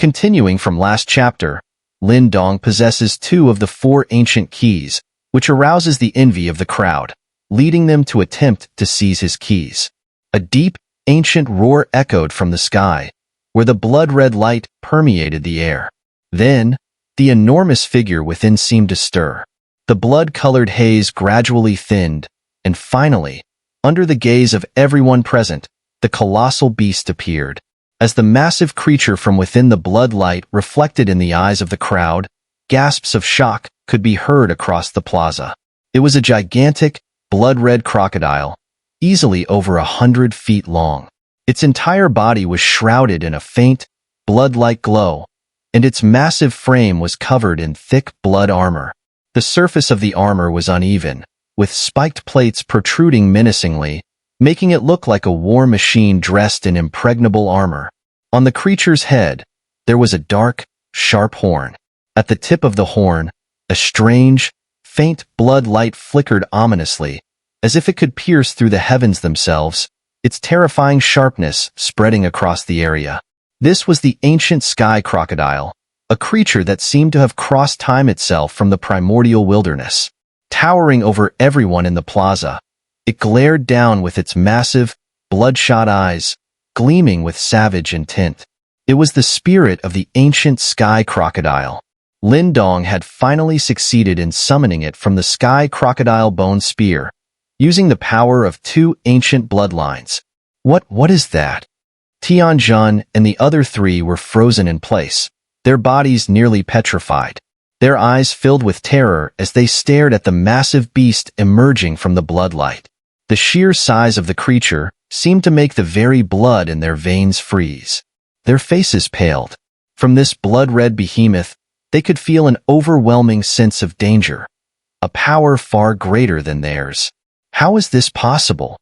Continuing from last chapter, Lin Dong possesses 2 of the 4 ancient keys, which arouses the envy of the crowd, leading them to attempt to seize his keys. A deep, ancient roar echoed from the sky, where the blood-red light permeated the air. Then, the enormous figure within seemed to stir. The blood-colored haze gradually thinned, and finally, under the gaze of everyone present, the colossal beast appeared. As the massive creature from within the blood light reflected in the eyes of the crowd, gasps of shock could be heard across the plaza. It was a gigantic, blood-red crocodile, easily over 100 feet long. Its entire body was shrouded in a faint, blood-like glow, and its massive frame was covered in thick blood armor. The surface of the armor was uneven, with spiked plates protruding menacingly, making it look like a war machine dressed in impregnable armor. On the creature's head, there was a dark, sharp horn. At the tip of the horn, a strange, faint blood light flickered ominously, as if it could pierce through the heavens themselves, its terrifying sharpness spreading across the area. This was the Ancient Sky Crocodile, a creature that seemed to have crossed time itself from the primordial wilderness. Towering over everyone in the plaza, it glared down with its massive, bloodshot eyes, gleaming with savage intent. It was the spirit of the Ancient Sky Crocodile. Lin Dong had finally succeeded in summoning it from the Sky Crocodile Bone Spear, using the power of 2 ancient bloodlines. What is that? Tianjun and the other 3 were frozen in place, their bodies nearly petrified, their eyes filled with terror as they stared at the massive beast emerging from the bloodlight. The sheer size of the creature seemed to make the very blood in their veins freeze. Their faces paled. From this blood-red behemoth, they could feel an overwhelming sense of danger, a power far greater than theirs. How is this possible?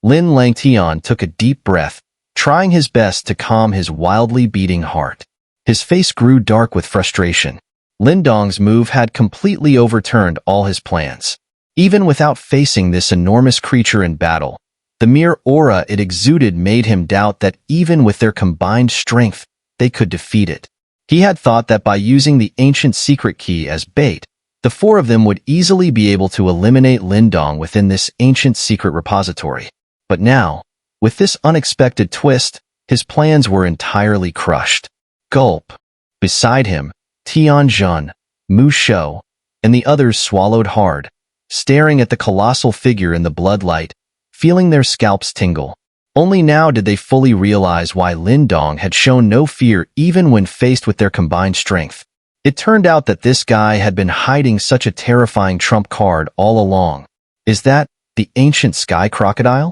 Lin Langtian took a deep breath, trying his best to calm his wildly beating heart. His face grew dark with frustration. Lin Dong's move had completely overturned all his plans. Even without facing this enormous creature in battle, the mere aura it exuded made him doubt that even with their combined strength, they could defeat it. He had thought that by using the ancient secret key as bait, the 4 of them would easily be able to eliminate Lin Dong within this ancient secret repository. But now, with this unexpected twist, his plans were entirely crushed. Gulp. Beside him, Tianjun, Mu Shou, and the others swallowed hard, staring at the colossal figure in the bloodlight, feeling their scalps tingle. Only now did they fully realize why Lin Dong had shown no fear even when faced with their combined strength. It turned out that this guy had been hiding such a terrifying trump card all along. Is that the Ancient Sky Crocodile?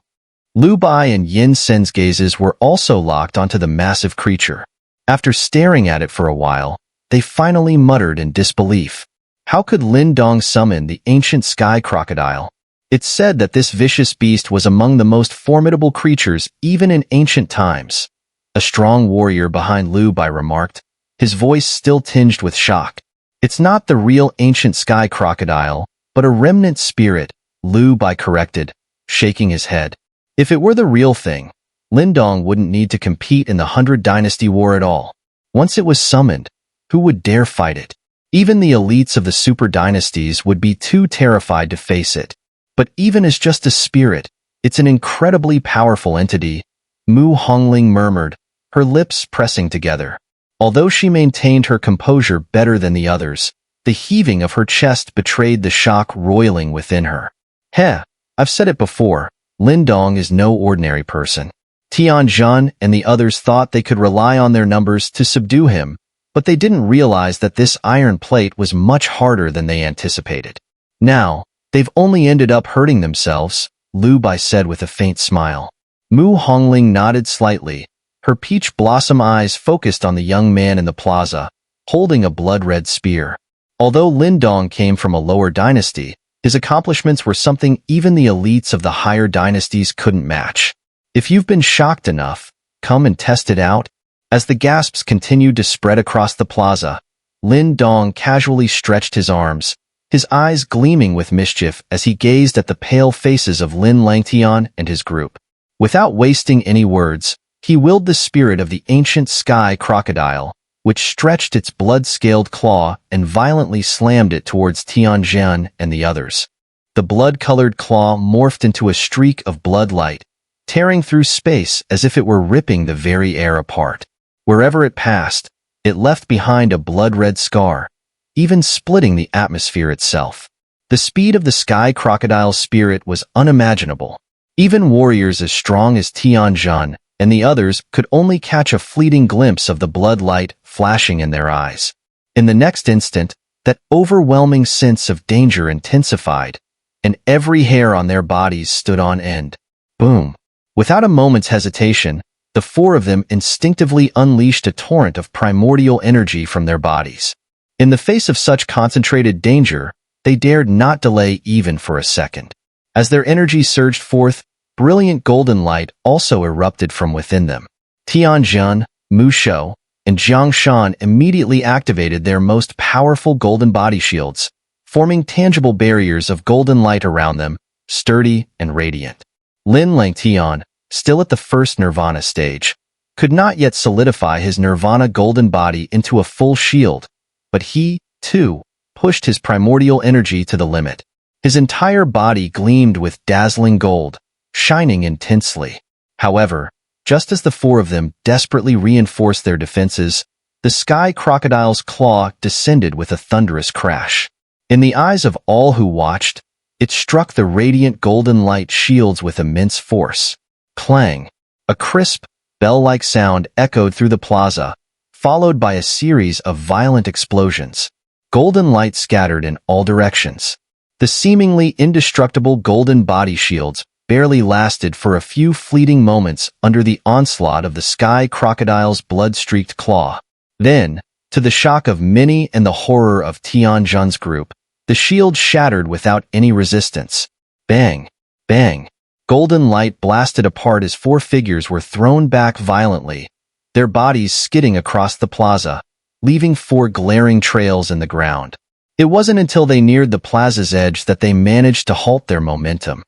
Lu Bai and Yin Sen's gazes were also locked onto the massive creature. After staring at it for a while, they finally muttered in disbelief. How could Lin Dong summon the Ancient Sky Crocodile? It's said that this vicious beast was among the most formidable creatures even in ancient times. A strong warrior behind Lu Bai remarked, his voice still tinged with shock. It's not the real Ancient Sky Crocodile, but a remnant spirit, Lu Bai corrected, shaking his head. If it were the real thing, Lin Dong wouldn't need to compete in the 100 Dynasty War at all. Once it was summoned, who would dare fight it? Even the elites of the super dynasties would be too terrified to face it. But even as just a spirit, it's an incredibly powerful entity, Mu Hongling murmured, her lips pressing together. Although she maintained her composure better than the others, the heaving of her chest betrayed the shock roiling within her. Heh, I've said it before, Lin Dong is no ordinary person. Tianjun and the others thought they could rely on their numbers to subdue him, but they didn't realize that this iron plate was much harder than they anticipated. Now, they've only ended up hurting themselves, Lu Bai said with a faint smile. Mu Hongling nodded slightly, her peach blossom eyes focused on the young man in the plaza, holding a blood-red spear. Although Lin Dong came from a lower dynasty, his accomplishments were something even the elites of the higher dynasties couldn't match. If you've been shocked enough, come and test it out. As the gasps continued to spread across the plaza, Lin Dong casually stretched his arms, his eyes gleaming with mischief as he gazed at the pale faces of Lin Langtian and his group. Without wasting any words, he willed the spirit of the Ancient Sky Crocodile, which stretched its blood-scaled claw and violently slammed it towards Tianjin and the others. The blood-colored claw morphed into a streak of blood light, tearing through space as if it were ripping the very air apart. Wherever it passed, it left behind a blood-red scar, even splitting the atmosphere itself. The speed of the Sky Crocodile's spirit was unimaginable. Even warriors as strong as Tianjin and the others could only catch a fleeting glimpse of the blood light flashing in their eyes. In the next instant, that overwhelming sense of danger intensified, and every hair on their bodies stood on end. Boom! Without a moment's hesitation, the four of them instinctively unleashed a torrent of primordial energy from their bodies. In the face of such concentrated danger, they dared not delay even for a second. As their energy surged forth, brilliant golden light also erupted from within them. Tianjin, Mu Shou, and Jiang Shan immediately activated their most powerful golden body shields, forming tangible barriers of golden light around them, sturdy and radiant. Lin Langtian, still at the first nirvana stage, could not yet solidify his nirvana golden body into a full shield, but he, too, pushed his primordial energy to the limit. His entire body gleamed with dazzling gold, shining intensely. However, just as the four of them desperately reinforced their defenses, the Sky Crocodile's claw descended with a thunderous crash. In the eyes of all who watched, it struck the radiant golden light shields with immense force. Clang! A crisp, bell-like sound echoed through the plaza, followed by a series of violent explosions. Golden light scattered in all directions. The seemingly indestructible golden body shields barely lasted for a few fleeting moments under the onslaught of the Sky Crocodile's blood-streaked claw. Then, to the shock of many and the horror of Tianjin's group, the shield shattered without any resistance. Bang! Bang! Golden light blasted apart as four figures were thrown back violently, their bodies skidding across the plaza, leaving four glaring trails in the ground. It wasn't until they neared the plaza's edge that they managed to halt their momentum.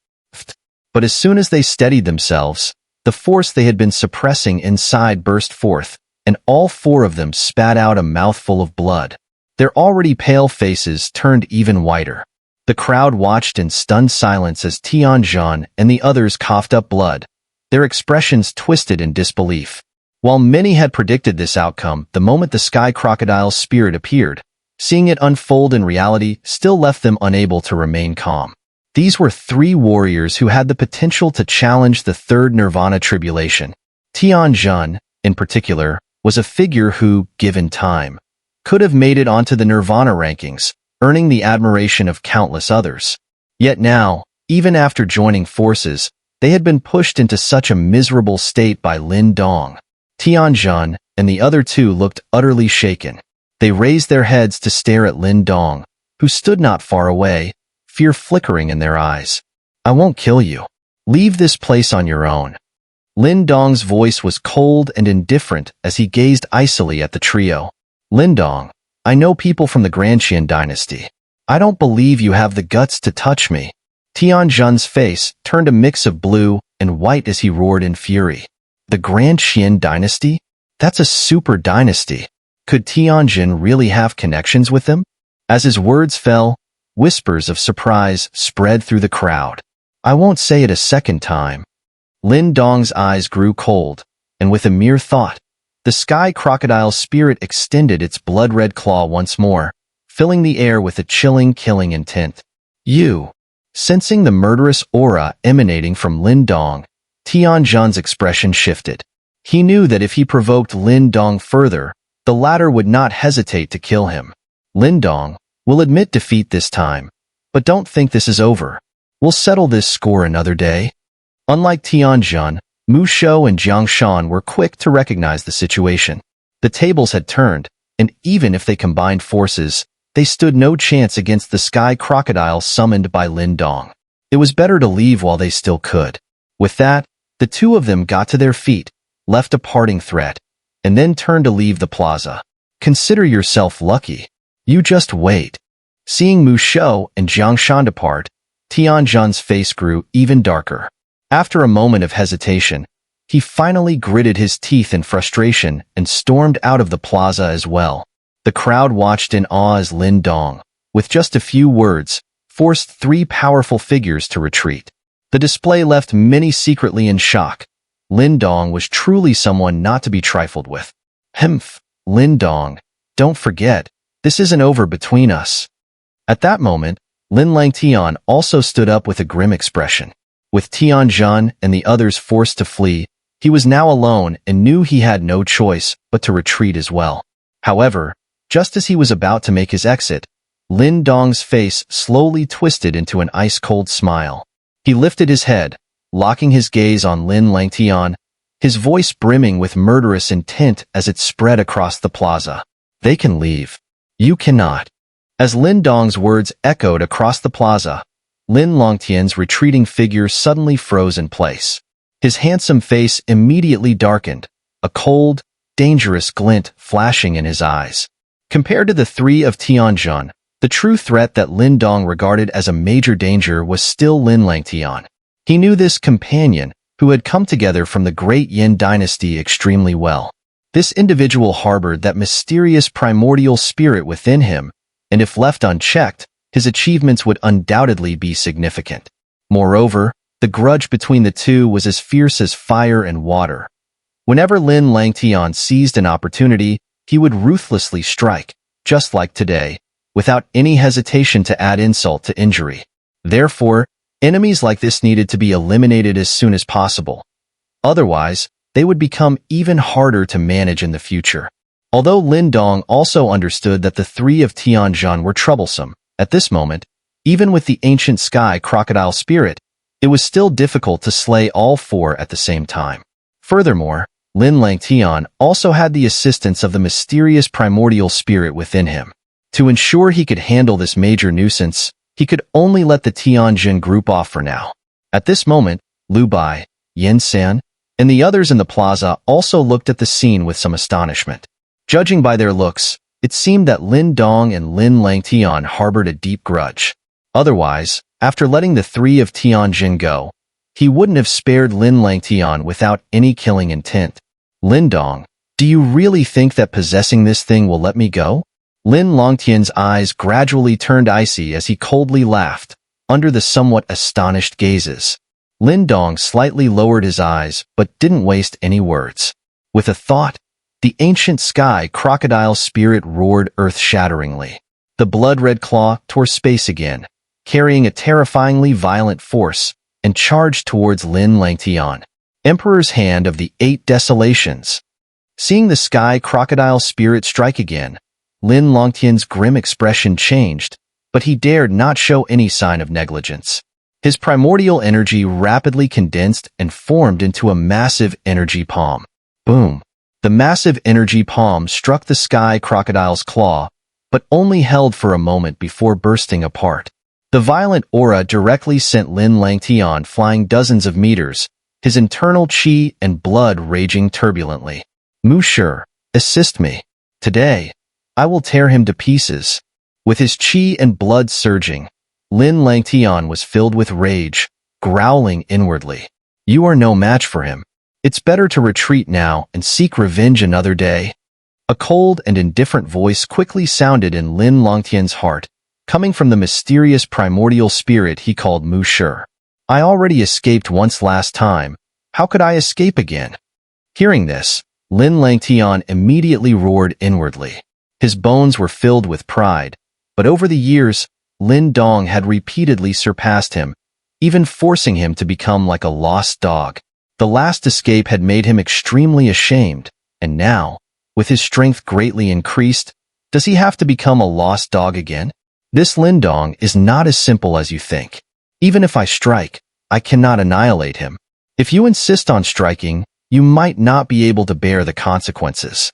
But as soon as they steadied themselves, the force they had been suppressing inside burst forth, and all four of them spat out a mouthful of blood. Their already pale faces turned even whiter. The crowd watched in stunned silence as Tianjin and the others coughed up blood, their expressions twisted in disbelief. While many had predicted this outcome the moment the Sky Crocodile's spirit appeared, seeing it unfold in reality still left them unable to remain calm. These were three warriors who had the potential to challenge the third nirvana tribulation. Tianjin, in particular, was a figure who, given time, could have made it onto the nirvana rankings, earning the admiration of countless others. Yet now, even after joining forces, they had been pushed into such a miserable state by Lin Dong. Tianjin and the other two looked utterly shaken. They raised their heads to stare at Lin Dong, who stood not far away, fear flickering in their eyes. "I won't kill you. Leave this place on your own." Lin Dong's voice was cold and indifferent as he gazed icily at the trio. "Lin Dong, I know people from the Grandqian dynasty. I don't believe you have the guts to touch me." Tianjin's face turned a mix of blue and white as he roared in fury. The Grandqian dynasty? That's a super dynasty. Could Tianjin really have connections with them? As his words fell, whispers of surprise spread through the crowd. "I won't say it a second time." Lin Dong's eyes grew cold, and with a mere thought, the Sky Crocodile's spirit extended its blood-red claw once more, filling the air with a chilling, killing intent. "You." Sensing the murderous aura emanating from Lin Dong, Tianjin's expression shifted. He knew that if he provoked Lin Dong further, the latter would not hesitate to kill him. "Lin Dong, we'll admit defeat this time, but don't think this is over. We'll settle this score another day." Unlike Tianjin, Mu Shou and Jiang Shan were quick to recognize the situation. The tables had turned, and even if they combined forces, they stood no chance against the Sky Crocodile summoned by Lin Dong. It was better to leave while they still could. With that, the two of them got to their feet, left a parting threat, and then turned to leave the plaza. "Consider yourself lucky. You just wait." Seeing Mu Shou and Jiang Shan depart, Tianjin's face grew even darker. After a moment of hesitation, he finally gritted his teeth in frustration and stormed out of the plaza as well. The crowd watched in awe as Lin Dong, with just a few words, forced 3 powerful figures to retreat. The display left many secretly in shock. Lin Dong was truly someone not to be trifled with. Humph, Lin Dong, don't forget, this isn't over between us. At that moment, Lin Langtian also stood up with a grim expression. With Tianjun and the others forced to flee, he was now alone and knew he had no choice but to retreat as well. However, just as he was about to make his exit, Lin Dong's face slowly twisted into an ice-cold smile. He lifted his head, locking his gaze on Lin Langtian, his voice brimming with murderous intent as it spread across the plaza. They can leave. You cannot. As Lin Dong's words echoed across the plaza, Lin Langtian's retreating figure suddenly froze in place. His handsome face immediately darkened, a cold, dangerous glint flashing in his eyes. Compared to the 3 of Tianjun, the true threat that Lin Dong regarded as a major danger was still Lin Langtian. He knew this companion, who had come together from the great Yin dynasty, extremely well. This individual harbored that mysterious primordial spirit within him, and if left unchecked, his achievements would undoubtedly be significant. Moreover, the grudge between the two was as fierce as fire and water. Whenever Lin Langtian seized an opportunity, he would ruthlessly strike, just like today, without any hesitation to add insult to injury. Therefore, enemies like this needed to be eliminated as soon as possible. Otherwise, they would become even harder to manage in the future. Although Lin Dong also understood that the 3 of Tianjun were troublesome, at this moment, even with the Ancient Sky Crocodile spirit, it was still difficult to slay all 4 at the same time. Furthermore, Lin Langtian also had the assistance of the mysterious primordial spirit within him. To ensure he could handle this major nuisance, he could only let the Tianjin group off for now. At this moment, Liu Bai, Yin San, and the others in the plaza also looked at the scene with some astonishment. Judging by their looks, it seemed that Lin Dong and Lin Langtian harbored a deep grudge. Otherwise, after letting the 3 of Tianjin go, he wouldn't have spared Lin Langtian without any killing intent. Lin Dong, do you really think that possessing this thing will let me go? Lin Langtian's eyes gradually turned icy as he coldly laughed, under the somewhat astonished gazes. Lin Dong slightly lowered his eyes but didn't waste any words. With a thought, the Ancient Sky Crocodile spirit roared earth-shatteringly. The blood-red claw tore space again, carrying a terrifyingly violent force, and charged towards Lin Langtian, Emperor's Hand of the 8 Desolations. Seeing the Sky Crocodile spirit strike again, Lin Langtian's grim expression changed, but he dared not show any sign of negligence. His primordial energy rapidly condensed and formed into a massive energy palm. Boom! The massive energy palm struck the Sky Crocodile's claw, but only held for a moment before bursting apart. The violent aura directly sent Lin Langtian flying dozens of meters, his internal chi and blood raging turbulently. Musher, assist me. Today, I will tear him to pieces. With his chi and blood surging, Lin Langtian was filled with rage, growling inwardly. You are no match for him. It's better to retreat now and seek revenge another day. A cold and indifferent voice quickly sounded in Lin Langtian's heart, coming from the mysterious primordial spirit he called Musher. I already escaped once last time. How could I escape again? Hearing this, Lin Langtian immediately roared inwardly. His bones were filled with pride, but over the years, Lin Dong had repeatedly surpassed him, even forcing him to become like a lost dog. The last escape had made him extremely ashamed, and now, with his strength greatly increased, does he have to become a lost dog again? This Lin Dong is not as simple as you think. Even if I strike, I cannot annihilate him. If you insist on striking, you might not be able to bear the consequences.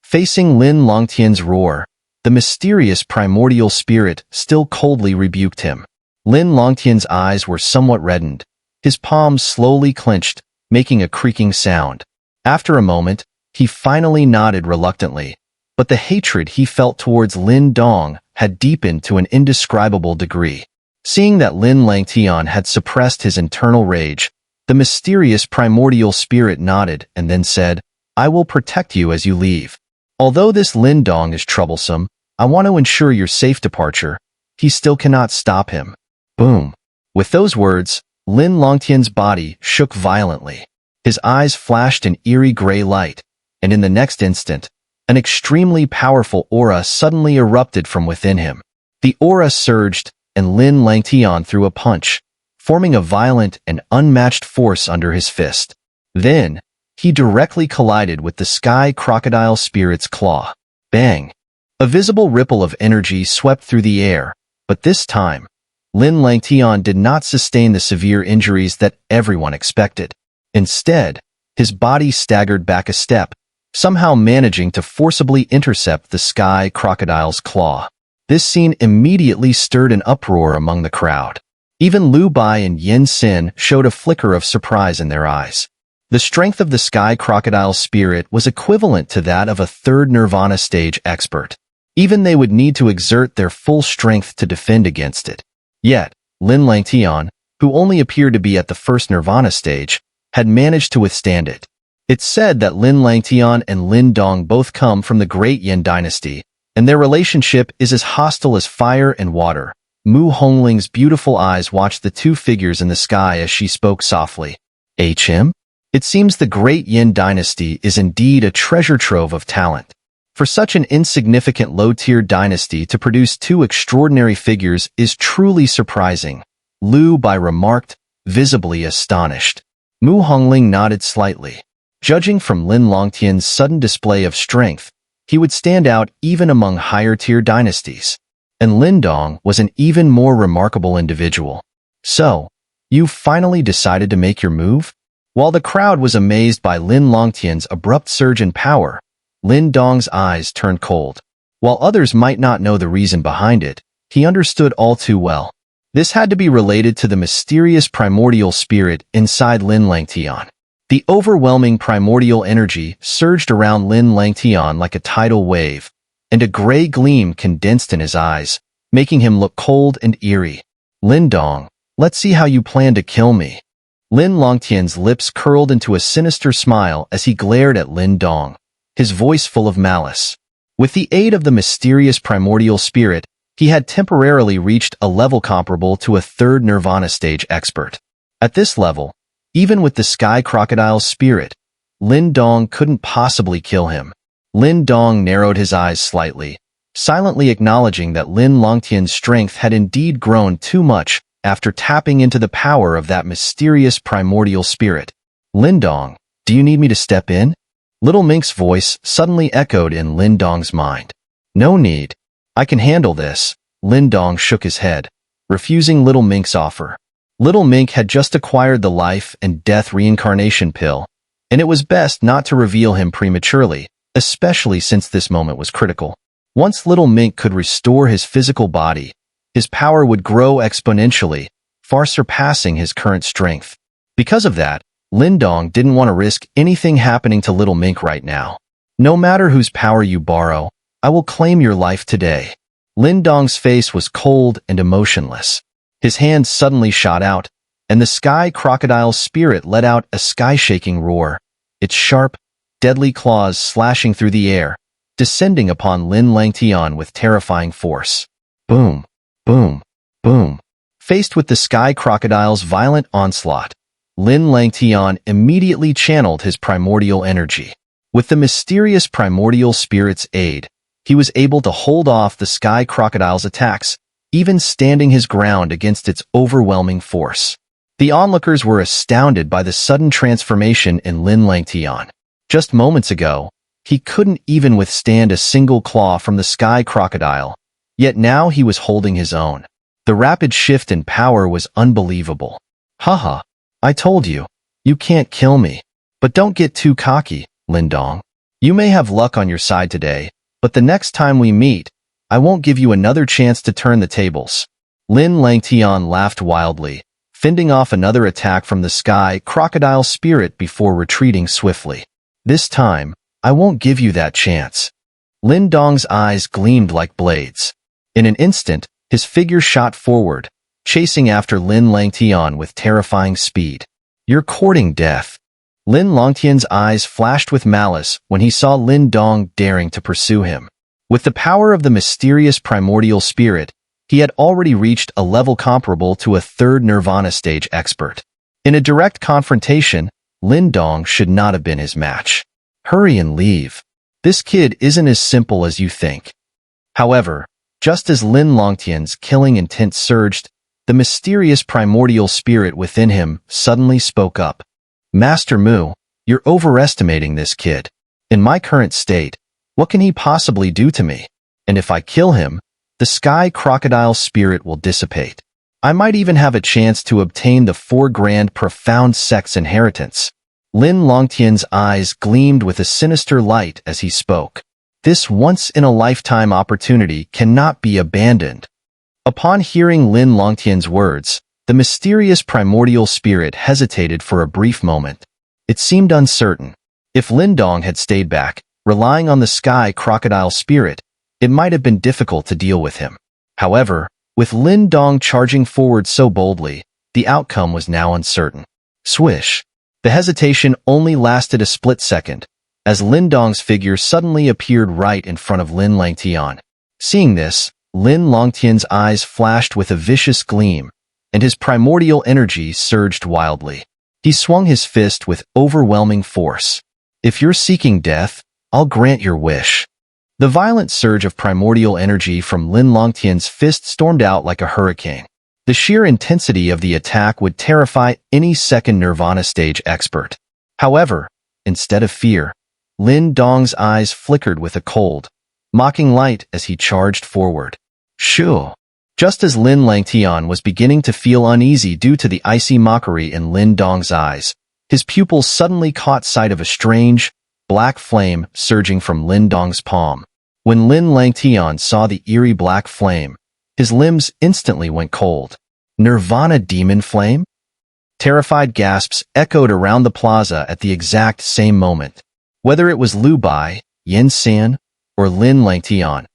Facing Lin Langtian's roar, the mysterious primordial spirit still coldly rebuked him. Lin Langtian's eyes were somewhat reddened. His palms slowly clenched, making a creaking sound. After a moment, he finally nodded reluctantly, but the hatred he felt towards Lin Dong had deepened to an indescribable degree. Seeing that Lin Langtian had suppressed his internal rage, The mysterious primordial spirit nodded and then said, "I will protect you as you leave. Although this Lin Dong is troublesome, I want to ensure your safe departure. He still cannot stop him." Boom. With those words, Lin Langtian's body shook violently. His eyes flashed an eerie gray light, and in the next instant, an extremely powerful aura suddenly erupted from within him. The aura surged, and Lin Langtian threw a punch, forming a violent and unmatched force under his fist. Then, he directly collided with the Sky Crocodile spirit's claw. Bang! A visible ripple of energy swept through the air, but this time, Lin Langtian did not sustain the severe injuries that everyone expected. Instead, his body staggered back a step, somehow managing to forcibly intercept the Sky Crocodile's claw. This scene immediately stirred an uproar among the crowd. Even Lu Bai and Yin Xin showed a flicker of surprise in their eyes. The strength of the Sky Crocodile spirit was equivalent to that of a third Nirvana stage expert. Even they would need to exert their full strength to defend against it. Yet, Lin Langtian, who only appeared to be at the first Nirvana stage, had managed to withstand it. It's said that Lin Langtian and Lin Dong both come from the Great Yin dynasty, and their relationship is as hostile as fire and water. Mu Hongling's beautiful eyes watched the two figures in the sky as she spoke softly. "Him? It seems the Great Yin dynasty is indeed a treasure trove of talent. For such an insignificant low-tier dynasty to produce two extraordinary figures is truly surprising," Lu Bai remarked, visibly astonished. Mu Hongling nodded slightly. Judging from Lin Langtian's sudden display of strength, he would stand out even among higher-tier dynasties. And Lin Dong was an even more remarkable individual. "So, you finally decided to make your move?" While the crowd was amazed by Lin Langtian's abrupt surge in power, Lin Dong's eyes turned cold. While others might not know the reason behind it, he understood all too well. This had to be related to the mysterious primordial spirit inside Lin Langtian. The overwhelming primordial energy surged around Lin Langtian like a tidal wave, and a gray gleam condensed in his eyes, making him look cold and eerie. "Lin Dong, let's see how you plan to kill me." Lin Langtian's lips curled into a sinister smile as he glared at Lin Dong, his voice full of malice. With the aid of the mysterious primordial spirit, he had temporarily reached a level comparable to a third Nirvana stage expert. At this level, even with the Sky Crocodile's spirit, Lin Dong couldn't possibly kill him. Lin Dong narrowed his eyes slightly, silently acknowledging that Lin Langtian's strength had indeed grown too much after tapping into the power of that mysterious primordial spirit. "Lin Dong, do you need me to step in?" Little Mink's voice suddenly echoed in Lin Dong's mind. "No need. I can handle this." Lin Dong shook his head, refusing Little Mink's offer. Little Mink had just acquired the life and death reincarnation pill, and it was best not to reveal him prematurely, especially since this moment was critical. Once Little Mink could restore his physical body, his power would grow exponentially, far surpassing his current strength. Because of that, Lin Dong didn't want to risk anything happening to Little Mink right now. "No matter whose power you borrow, I will claim your life today." Lin Dong's face was cold and emotionless. His hand suddenly shot out, and the Sky Crocodile's spirit let out a sky-shaking roar, its sharp, deadly claws slashing through the air, descending upon Lin Langtian with terrifying force. Boom, boom, boom. Faced with the Sky Crocodile's violent onslaught, Lin Langtian immediately channeled his primordial energy. With the mysterious primordial spirit's aid, he was able to hold off the Sky Crocodile's attacks, even standing his ground against its overwhelming force. The onlookers were astounded by the sudden transformation in Lin Langtian. Just moments ago, he couldn't even withstand a single claw from the Sky Crocodile, yet now he was holding his own. The rapid shift in power was unbelievable. "Haha, I told you, you can't kill me. But don't get too cocky, Lin Dong. You may have luck on your side today, but the next time we meet, I won't give you another chance to turn the tables." Lin Langtian laughed wildly, fending off another attack from the Sky Crocodile spirit before retreating swiftly. "This time, I won't give you that chance." Lin Dong's eyes gleamed like blades. In an instant, his figure shot forward, chasing after Lin Langtian with terrifying speed. You're courting death. Lin Langtian's eyes flashed with malice when he saw Lin Dong daring to pursue him. With the power of the mysterious primordial spirit, he had already reached a level comparable to a third nirvana stage expert. In a direct confrontation, Lin Dong should not have been his match. Hurry and leave. This kid isn't as simple as you think. However, just as Lin Langtian's killing intent surged, the mysterious primordial spirit within him suddenly spoke up. Master Mu, you're overestimating this kid. In my current state, what can he possibly do to me? And if I kill him, the Sky Crocodile spirit will dissipate. I might even have a chance to obtain the 4 grand profound sex inheritance. Lin Langtian's eyes gleamed with a sinister light as he spoke. This once-in-a-lifetime opportunity cannot be abandoned. Upon hearing Lin Langtian's words, the mysterious primordial spirit hesitated for a brief moment. It seemed uncertain. If Lin Dong had stayed back, relying on the Sky Crocodile spirit, it might have been difficult to deal with him. However, with Lin Dong charging forward so boldly, the outcome was now uncertain. Swish! The hesitation only lasted a split second, as Lin Dong's figure suddenly appeared right in front of Lin Langtian. Seeing this, Lin Langtian's eyes flashed with a vicious gleam, and his primordial energy surged wildly. He swung his fist with overwhelming force. If you're seeking death, I'll grant your wish. The violent surge of primordial energy from Lin Langtian's fist stormed out like a hurricane. The sheer intensity of the attack would terrify any second nirvana stage expert. However, instead of fear, Lin Dong's eyes flickered with a cold, mocking light as he charged forward. Shoo! Just as Lin Langtian was beginning to feel uneasy due to the icy mockery in Lin Dong's eyes, his pupils suddenly caught sight of a strange, black flame surging from Lin Dong's palm. When Lin Langtian saw the eerie black flame, his limbs instantly went cold. Nirvana demon flame? Terrified gasps echoed around the plaza at the exact same moment. Whether it was Lu Bai, Yin San, or Lin Langtian,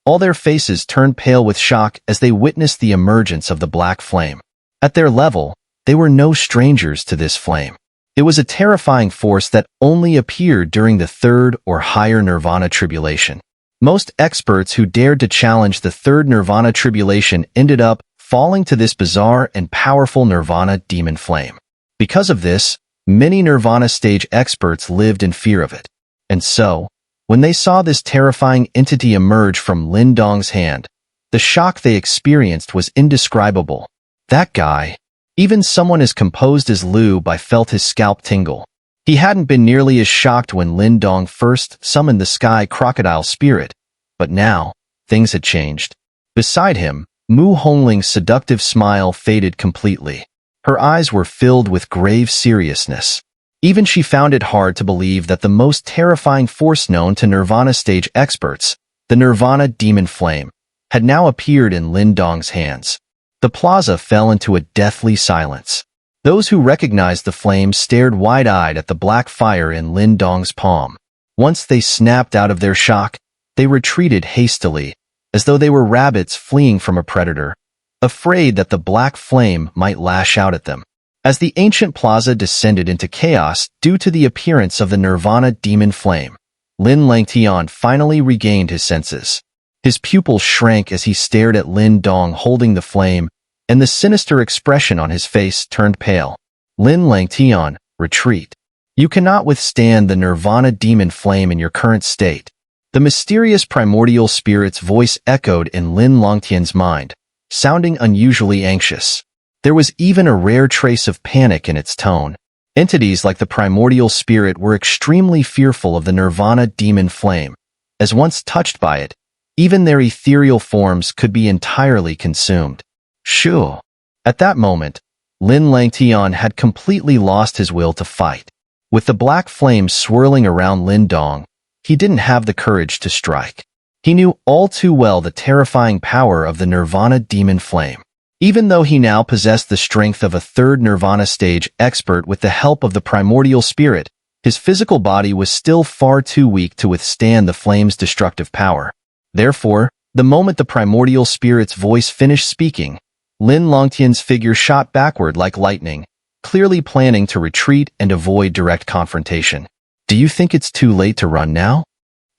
all their faces turned pale with shock as they witnessed the emergence of the black flame. At their level, they were no strangers to this flame. It was a terrifying force that only appeared during the third or higher nirvana tribulation. Most experts who dared to challenge the third nirvana tribulation ended up falling to this bizarre and powerful nirvana demon flame. Because of this, many nirvana stage experts lived in fear of it. And so, when they saw this terrifying entity emerge from Lin Dong's hand, the shock they experienced was indescribable. That guy, even someone as composed as Lu Bai felt his scalp tingle. He hadn't been nearly as shocked when Lin Dong first summoned the Sky Crocodile spirit, but now, things had changed. Beside him, Mu Hongling's seductive smile faded completely. Her eyes were filled with grave seriousness. Even she found it hard to believe that the most terrifying force known to Nirvana stage experts, the Nirvana demon flame, had now appeared in Lin Dong's hands. The plaza fell into a deathly silence. Those who recognized the flame stared wide-eyed at the black fire in Lin Dong's palm. Once they snapped out of their shock, they retreated hastily, as though they were rabbits fleeing from a predator, afraid that the black flame might lash out at them. As the ancient plaza descended into chaos due to the appearance of the Nirvana demon flame, Lin Langtian finally regained his senses. His pupils shrank as he stared at Lin Dong holding the flame, and the sinister expression on his face turned pale. Lin Langtian, retreat. You cannot withstand the Nirvana demon flame in your current state. The mysterious primordial spirit's voice echoed in Lin Langtian's mind, sounding unusually anxious. There was even a rare trace of panic in its tone. Entities like the primordial spirit were extremely fearful of the Nirvana demon flame, as once touched by it, even their ethereal forms could be entirely consumed. Shoo! At that moment, Lin Langtian had completely lost his will to fight. With the black flame swirling around Lin Dong, he didn't have the courage to strike. He knew all too well the terrifying power of the Nirvana demon flame. Even though he now possessed the strength of a third Nirvana stage expert with the help of the primordial spirit, his physical body was still far too weak to withstand the flame's destructive power. Therefore, the moment the primordial spirit's voice finished speaking, Lin Langtian's figure shot backward like lightning, clearly planning to retreat and avoid direct confrontation. Do you think it's too late to run now?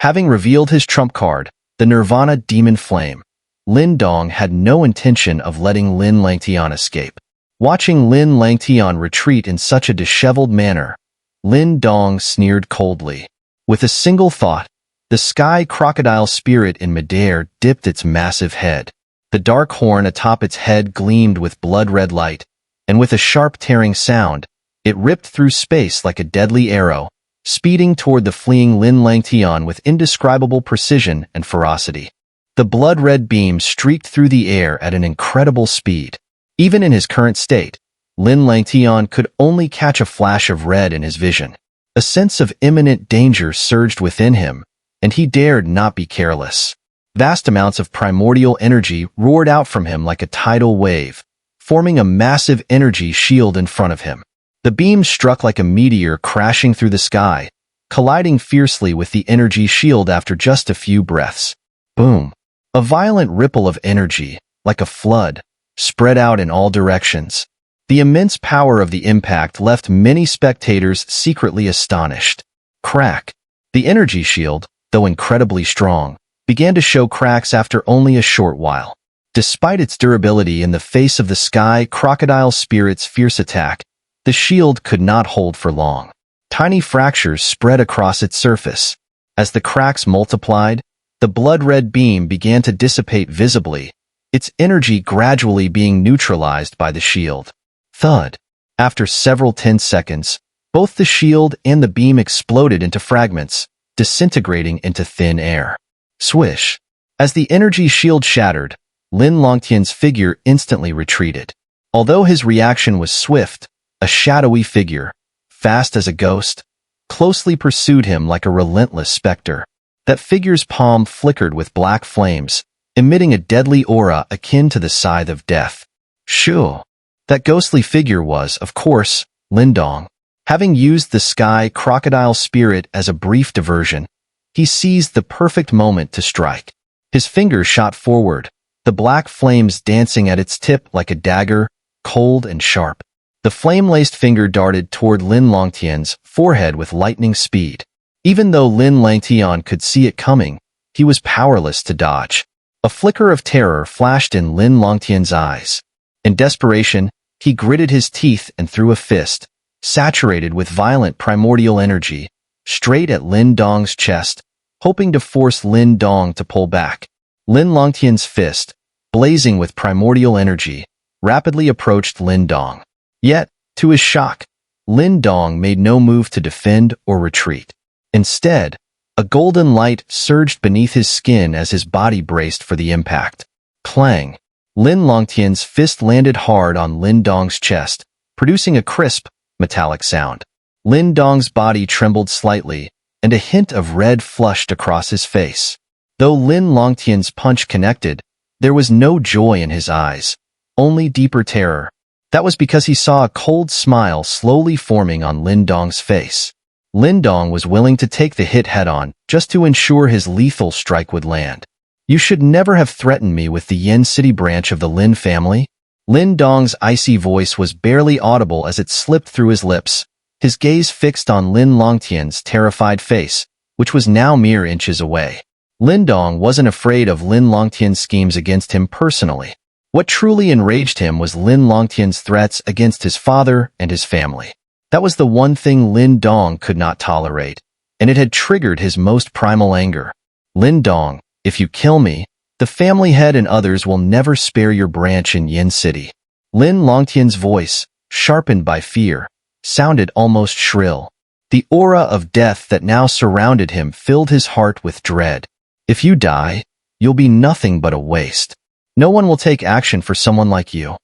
Having revealed his trump card, the Nirvana Demon Flame, Lin Dong had no intention of letting Lin Langtian escape. Watching Lin Langtian retreat in such a disheveled manner, Lin Dong sneered coldly. With a single thought, the Sky Crocodile spirit in midair dipped its massive head. The dark horn atop its head gleamed with blood-red light, and with a sharp tearing sound, it ripped through space like a deadly arrow, speeding toward the fleeing Lin Langtian with indescribable precision and ferocity. The blood-red beam streaked through the air at an incredible speed. Even in his current state, Lin Langtian could only catch a flash of red in his vision. A sense of imminent danger surged within him, and he dared not be careless. Vast amounts of primordial energy roared out from him like a tidal wave, forming a massive energy shield in front of him. The beam struck like a meteor crashing through the sky, colliding fiercely with the energy shield after just a few breaths. Boom! A violent ripple of energy, like a flood, spread out in all directions. The immense power of the impact left many spectators secretly astonished. Crack! The energy shield, though incredibly strong, began to show cracks after only a short while. Despite its durability in the face of the Sky Crocodile spirit's fierce attack, the shield could not hold for long. Tiny fractures spread across its surface. As the cracks multiplied, the blood-red beam began to dissipate visibly, its energy gradually being neutralized by the shield. Thud! After several tense seconds, both the shield and the beam exploded into fragments, disintegrating into thin air. Swish! As the energy shield shattered, Lin Langtian's figure instantly retreated. Although his reaction was swift, a shadowy figure, fast as a ghost, closely pursued him like a relentless specter. That figure's palm flickered with black flames, emitting a deadly aura akin to the scythe of death. Shoo! That ghostly figure was, of course, Lin Dong. Having used the Sky Crocodile spirit as a brief diversion, he seized the perfect moment to strike. His finger shot forward, the black flames dancing at its tip like a dagger, cold and sharp. The flame-laced finger darted toward Lin Langtian's forehead with lightning speed. Even though Lin Langtian could see it coming, he was powerless to dodge. A flicker of terror flashed in Lin Langtian's eyes. In desperation, he gritted his teeth and threw a fist, saturated with violent primordial energy, straight at Lin Dong's chest, hoping to force Lin Dong to pull back. Lin Langtian's fist, blazing with primordial energy, rapidly approached Lin Dong. Yet, to his shock, Lin Dong made no move to defend or retreat. Instead, a golden light surged beneath his skin as his body braced for the impact. Clang! Lin Langtian's fist landed hard on Lin Dong's chest, producing a crisp, metallic sound. Lin Dong's body trembled slightly, and a hint of red flushed across his face. Though Lin Langtian's punch connected, there was no joy in his eyes, only deeper terror. That was because he saw a cold smile slowly forming on Lin Dong's face. Lin Dong was willing to take the hit head-on, just to ensure his lethal strike would land. You should never have threatened me with the Yen City branch of the Lin family. Lin Dong's icy voice was barely audible as it slipped through his lips, his gaze fixed on Lin Langtian's terrified face, which was now mere inches away. Lin Dong wasn't afraid of Lin Langtian's schemes against him personally. What truly enraged him was Lin Langtian's threats against his father and his family. That was the one thing Lin Dong could not tolerate, and it had triggered his most primal anger. Lin Dong, if you kill me, the family head and others will never spare your branch in Yen City. Lin Langtian's voice, sharpened by fear, sounded almost shrill. The aura of death that now surrounded him filled his heart with dread. If you die, you'll be nothing but a waste. No one will take action for someone like you.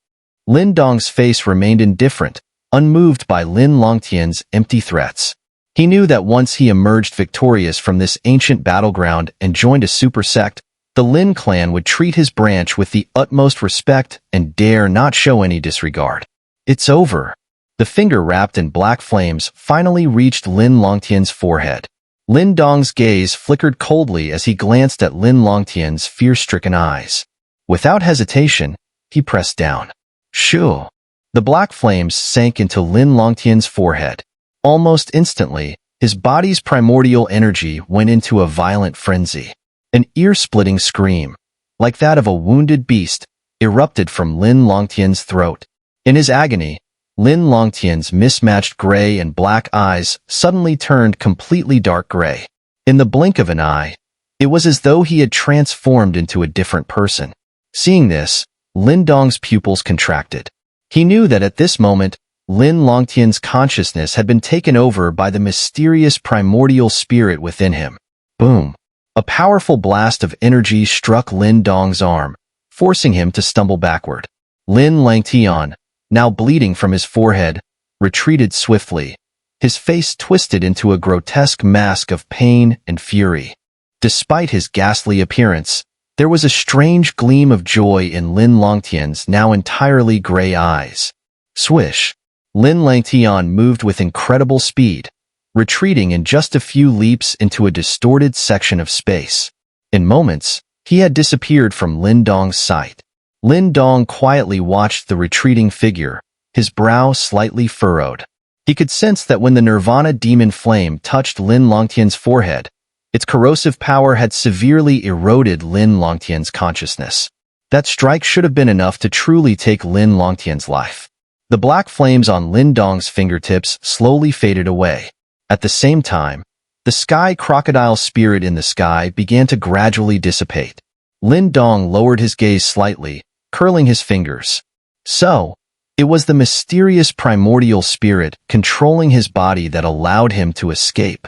Lin Dong's face remained indifferent, unmoved by Lin Langtian's empty threats. He knew that once he emerged victorious from this ancient battleground and joined a super sect, the Lin clan would treat his branch with the utmost respect and dare not show any disregard. It's over. The finger wrapped in black flames finally reached Lin Langtian's forehead. Lin Dong's gaze flickered coldly as he glanced at Lin Langtian's fear-stricken eyes. Without hesitation, he pressed down. Shoo! The black flames sank into Lin Langtian's forehead. Almost instantly, his body's primordial energy went into a violent frenzy. An ear-splitting scream, like that of a wounded beast, erupted from Lin Langtian's throat. In his agony, Lin Langtian's mismatched gray and black eyes suddenly turned completely dark gray. In the blink of an eye, it was as though he had transformed into a different person. Seeing this, Lin Dong's pupils contracted. He knew that at this moment, Lin Langtian's consciousness had been taken over by the mysterious primordial spirit within him. Boom! A powerful blast of energy struck Lin Dong's arm, forcing him to stumble backward. Lin Langtian, now bleeding from his forehead, retreated swiftly, his face twisted into a grotesque mask of pain and fury. Despite his ghastly appearance, there was a strange gleam of joy in Lin Langtian's now entirely gray eyes. Swish! Lin Langtian moved with incredible speed, retreating in just a few leaps into a distorted section of space. In moments, he had disappeared from Lin Dong's sight. Lin Dong quietly watched the retreating figure, his brow slightly furrowed. He could sense that when the nirvana demon flame touched Lin Langtian's forehead, its corrosive power had severely eroded Lin Langtian's consciousness. That strike should have been enough to truly take Lin Langtian's life. The black flames on Lin Dong's fingertips slowly faded away. At the same time, the sky crocodile spirit in the sky began to gradually dissipate. Lin Dong lowered his gaze slightly, curling his fingers. So, it was the mysterious primordial spirit controlling his body that allowed him to escape.